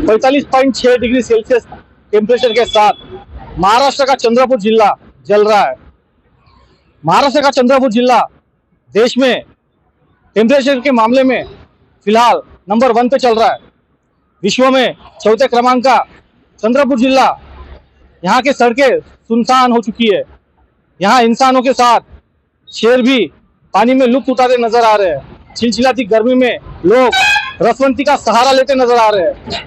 45.6 degree Celsius temperature के साथ महाराष्ट्र का चंद्रपुर जिला जल रहा है। महाराष्ट्र का चंद्रपुर जिला देश में टेम्परेचर के मामले में फिलहाल नंबर 1 पे चल रहा है। विश्व में चौथे क्रमांक का चंद्रपुर जिला। यहाँ की सड़कें सुनसान हो चुकी है। यहाँ इंसानों के साथ शेर भी पानी में लुप्त उठाते नजर आ रहे हैं। चिलचिलाती गर्मी में लोग रसवंती का सहारा लेते नजर आ रहे हैं।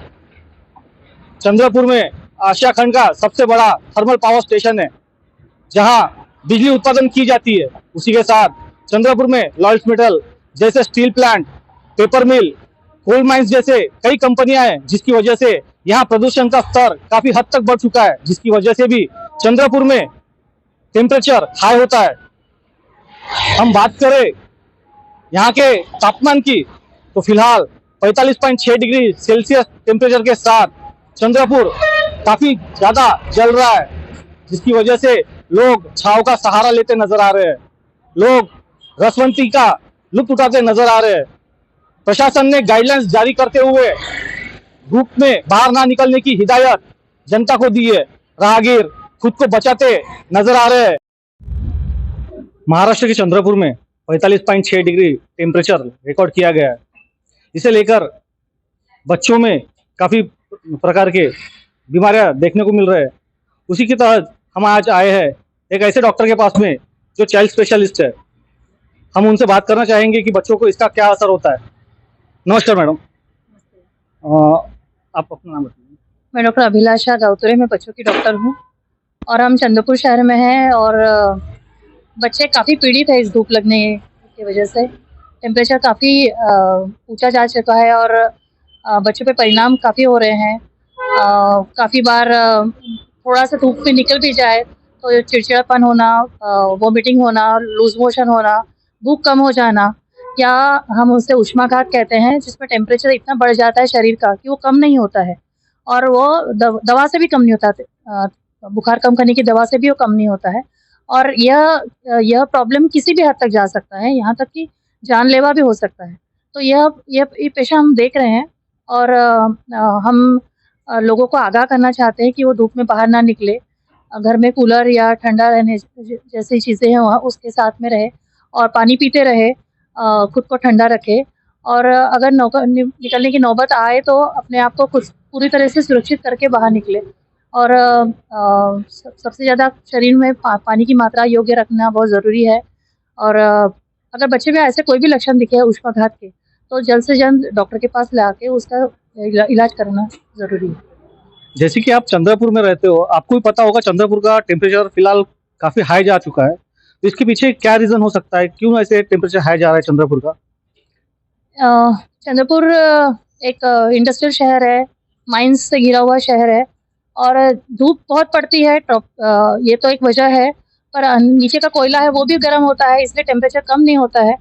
चंद्रपुर में आशिया खंड का सबसे बड़ा थर्मल पावर स्टेशन है, जहां बिजली उत्पादन की जाती है। उसी के साथ चंद्रपुर में लॉयड्स मेटल जैसे स्टील प्लांट, पेपर मिल, कोल माइंस जैसे कई कंपनियां हैं, जिसकी वजह से यहाँ प्रदूषण का स्तर काफी हद तक बढ़ चुका है, जिसकी वजह से भी चंद्रपुर में टेम्परेचर हाई होता है। हम बात करें यहाँ के तापमान की, तो फिलहाल 45.6 डिग्री सेल्सियस टेम्परेचर के साथ चंद्रपुर काफी ज्यादा जल रहा है, जिसकी वजह से लोग छांव का सहारा लेते नजर आ रहे हैं। लोग रसवंती का लुत्फ उठाते नजर आ रहे हैं। प्रशासन ने गाइडलाइंस जारी करते हुए धूप में बाहर ना निकलने की हिदायत जनता को दी है। राहगीर खुद को बचाते नजर आ रहे हैं। महाराष्ट्र के चंद्रपुर में 45.6 डिग्री टेम्परेचर रिकॉर्ड किया गया है। इसे लेकर बच्चों में काफी प्रकार के बीमारियां देखने को मिल रहे हैं। उसी के तहत हम आज आए हैं एक ऐसे डॉक्टर के पास में जो चाइल्ड स्पेशलिस्ट है। हम उनसे बात करना चाहेंगे कि बच्चों को इसका क्या असर होता है। नमस्कार मैडम, आप अपना नाम बताइए। मैं डॉक्टर अभिलाषा गावतुरे, मैं बच्चों की डॉक्टर हूँ और हम चंद्रपुर शहर में हैं। और बच्चे काफ़ी पीड़ित है इस धूप लगने की वजह से। टेम्परेचर काफ़ी ऊंचा जा चुका है और बच्चों पे परिणाम काफ़ी हो रहे हैं। काफ़ी बार थोड़ा सा धूप में निकल भी जाए तो चिड़चिड़ापन होना, वॉमिटिंग होना, लूज मोशन होना, भूख कम हो जाना, या हम उसे उष्माघात कहते हैं, जिसमें टेम्परेचर इतना बढ़ जाता है शरीर का कि वो कम नहीं होता है और वो दवा से भी कम नहीं होता। बुखार कम करने की दवा से भी वो कम नहीं होता है। और यह प्रॉब्लम किसी भी हद तक जा सकता है, यहाँ तक कि जानलेवा भी हो सकता है। तो ये पेशा हम देख रहे हैं और हम लोगों को आगाह करना चाहते हैं कि वो धूप में बाहर ना निकले। घर में कूलर या ठंडा रहने जैसी चीज़ें हैं वहाँ उसके साथ में रहे और पानी पीते रहे, खुद को ठंडा रखे। और अगर निकलने की नौबत आए तो अपने आप को खुद पूरी तरह से सुरक्षित करके बाहर निकले। और सबसे ज़्यादा शरीर में पानी की मात्रा योग्य रखना बहुत ज़रूरी है। और अगर बच्चे में ऐसे कोई भी लक्षण दिखे उष्माघात के, तो जल्द से जल्द डॉक्टर के पास ला के उसका इलाज करना ज़रूरी है। जैसे कि आप चंद्रपुर में रहते हो, आपको भी पता होगा चंद्रपुर का टेम्परेचर फिलहाल काफी हाई जा चुका है। तो इसके पीछे क्या रीजन हो सकता है, क्यों ऐसे टेम्परेचर हाई जा रहा है चंद्रपुर का? चंद्रपुर एक इंडस्ट्रियल शहर है, माइंस से घिरा हुआ शहर है और धूप बहुत पड़ती है। ये तो एक वजह है, पर नीचे का कोयला है वो भी गर्म होता है, इसलिए टेम्परेचर कम नहीं होता है।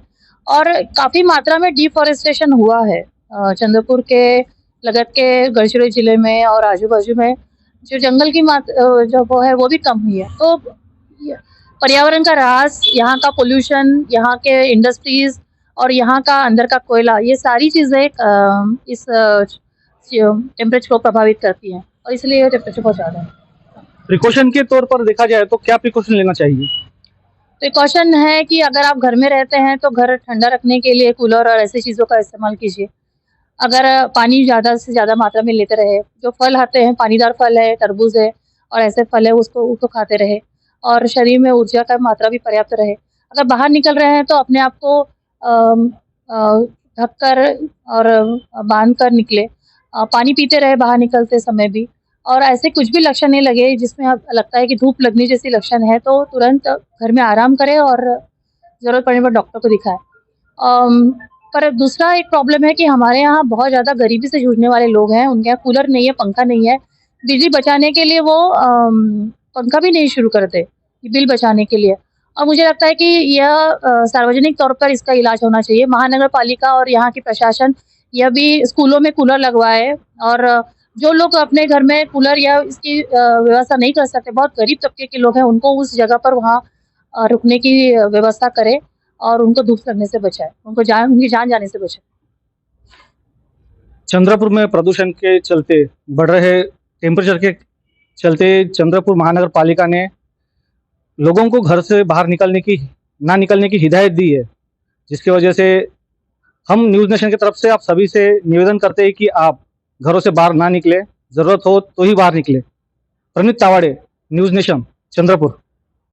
और काफ़ी मात्रा में डिफॉरेस्टेशन हुआ है चंद्रपुर के लगत के गढ़चिरौली जिले में और आजू बाजू में जो जंगल की जो वो है वो भी कम हुई है। तो पर्यावरण का ह्रास, यहाँ का पोल्यूशन, यहाँ के इंडस्ट्रीज और यहाँ का अंदर का कोयला, ये सारी चीज़ें इस टेम्परेचर को प्रभावित करती हैं और इसलिए टेम्परेचर बहुत ज़्यादा है। प्रिकॉशन के तौर पर देखा जाए तो क्या प्रिकॉशन लेना चाहिए? प्रिकॉशन है कि अगर आप घर में रहते हैं तो घर ठंडा रखने के लिए कूलर और ऐसी चीज़ों का इस्तेमाल कीजिए। अगर पानी ज़्यादा से ज़्यादा मात्रा में लेते रहे, जो फल आते हैं, पानीदार फल है, तरबूज है और ऐसे फल है, उसको खाते रहे और शरीर में ऊर्जा का मात्रा भी पर्याप्त रहे। अगर बाहर निकल रहे हैं तो अपने आप को ढककर और बांध कर निकले। पानी पीते रहे बाहर निकलते समय भी। और ऐसे कुछ भी लक्षण नहीं लगे जिसमें लगता है कि धूप लगने जैसी लक्षण है, तो तुरंत घर में आराम करें और ज़रूरत पड़ने पर डॉक्टर को दिखाएं। पर दूसरा एक प्रॉब्लम है कि हमारे यहाँ बहुत ज़्यादा गरीबी से जूझने वाले लोग हैं। उनके यहाँ कूलर नहीं है, पंखा नहीं है। बिजली बचाने के लिए वो पंखा भी नहीं शुरू करते, बिल बचाने के लिए। और मुझे लगता है कि यह सार्वजनिक तौर पर इसका इलाज होना चाहिए। महानगर पालिका और यहाँ की प्रशासन यह भी स्कूलों में कूलर लगवाए और जो लोग अपने घर में कूलर या इसकी व्यवस्था नहीं कर सकते, बहुत गरीब तबके के लोग हैं, उनको उस जगह पर वहाँ रुकने की व्यवस्था करे और उनको धूप लगने से बचाए, उनकी जान जाने से बचाए। चंद्रपुर में प्रदूषण के चलते बढ़ रहे टेम्परेचर के चलते चंद्रपुर महानगर पालिका ने लोगों को घर से बाहर ना निकलने की हिदायत दी है, जिसकी वजह से हम न्यूज़ नेशन की तरफ से आप सभी से निवेदन करते हैं कि आप घरों से बाहर ना निकले, ज़रूरत हो तो ही बाहर निकले। प्रणीत तावाड़े, न्यूज़ नेशन, चंद्रपुर।